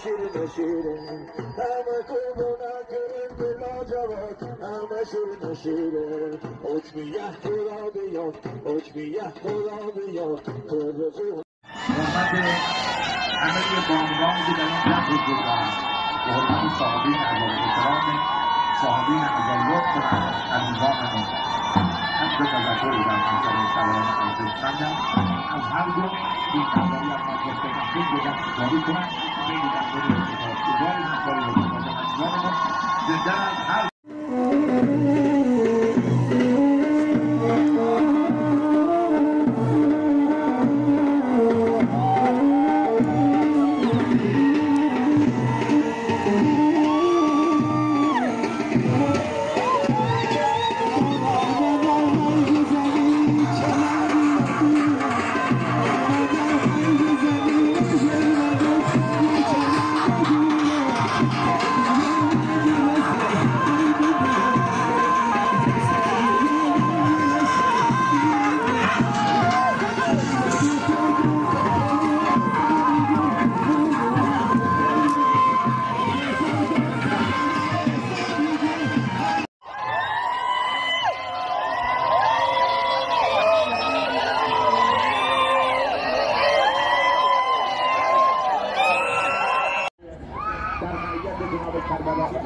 شیرین شیرین همه قربونه کریم بلا جواد همه شیرین شیرین حکمیه خدا بیاد حکمیه خدا بیاد حرمت همه بانوان که در این جمع حضور دارند به حرمت صاحبین اعظم احترام صاحبین عزایات و عزیزان ما حسب تذکری در کنترل سواران ارزشمندم از هر دو این همکاری از مجلس تحقیق بودن جاری کنند خیلی در مورد افتخارگزاری همکاری و خدمت عزیزان ما زنده از هر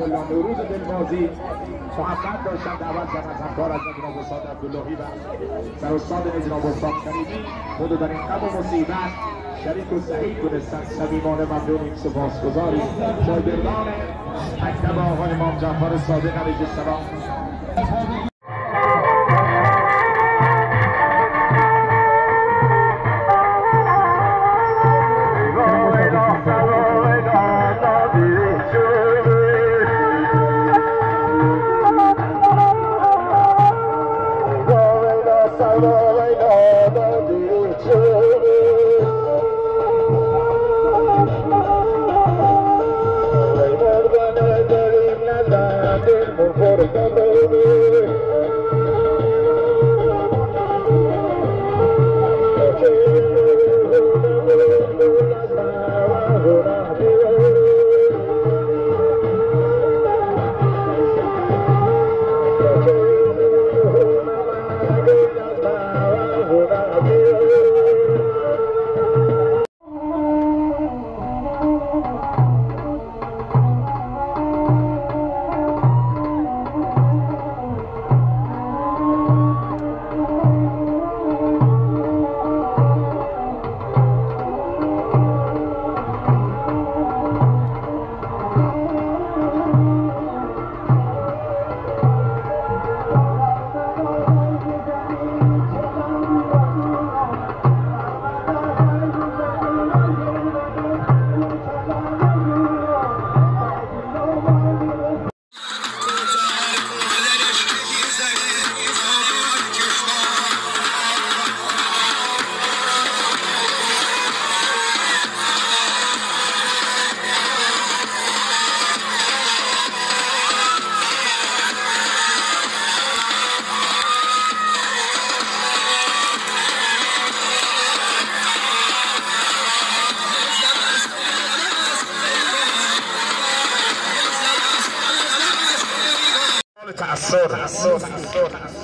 ملا نوروز دلبازی محمد داشتن دعوت کردن از همکار از جناب استاد عبداللهی و سر استاد جناب استاد کریمی خود در این غم و مصیبت شریک و سعید دونستن صمیمانه ممنونیم سپاسگزاریم شاگردان مکتب آقای امام جعفر صادق علیه السلام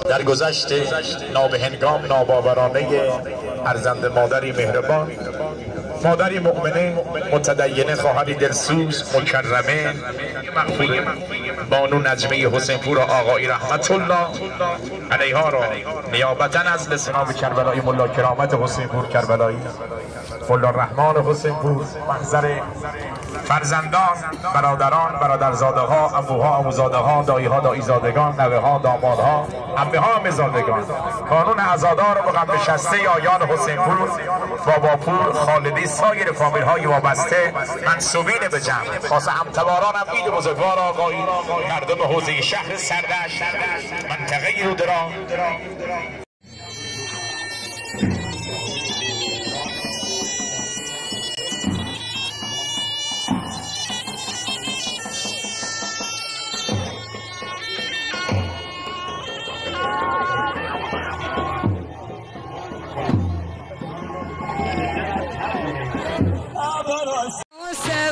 در گذشته نابهنگام ناباورانه ارزنده مادری مهربان مادری مؤمنه متدینه خواهری دلسوز مکرمه مغفوره بانو نجمه حسین پور آقایی رحمت الله علیها را نیابتا از لسناب کربلایی ملا کرامت حسین پور کربلایی ملا رحمان حسین پور محضر فرزندان برادران برادرزاده ها عموها عموزاده ها دایی ها داییزادگان نوه ها دامادها عمه ها عمه‌زادگان کانون عزادار مقام نشسته آیان حسین پور باباپور خالدی سایر فامیل های وابسته منسوبین به جمع خاص همتباران هم عید بزرگوار آقایی مردم حوزه شهر سردشت منطقه رودران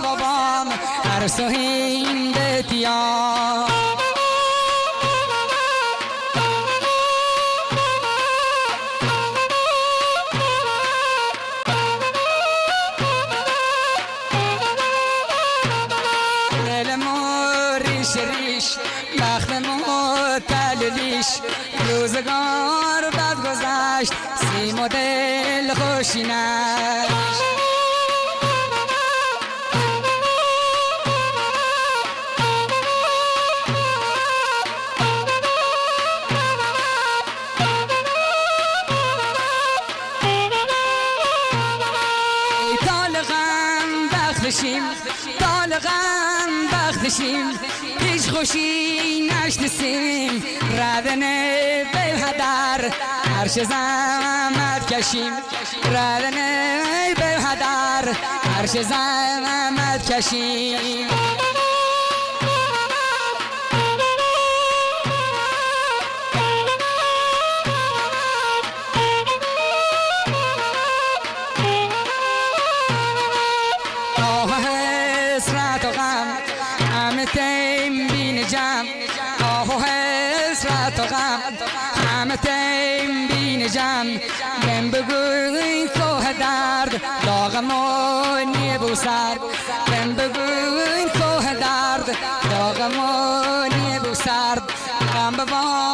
بابا و هین بتیا بخت متللیش روزگار بد گذشت سیم و دل خوشینش طالقم بختشیم طالقم بختشیم هیچ خوشی نشناسیم ردن به هدر هرچ زحمت کشیم ردن به هدر هرچ زحمت کشیم حسرت و غم همه تیم بین جمع آه و حسرت و غم همه تیم بین جمع بهم بگوی کوه درد داغم و نیبوسد بهم بگوی کوه درد داغم و نیبوسد غم ببار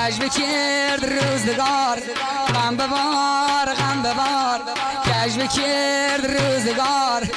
کج بکرد روزگار غم ببار کج بکرد روزگار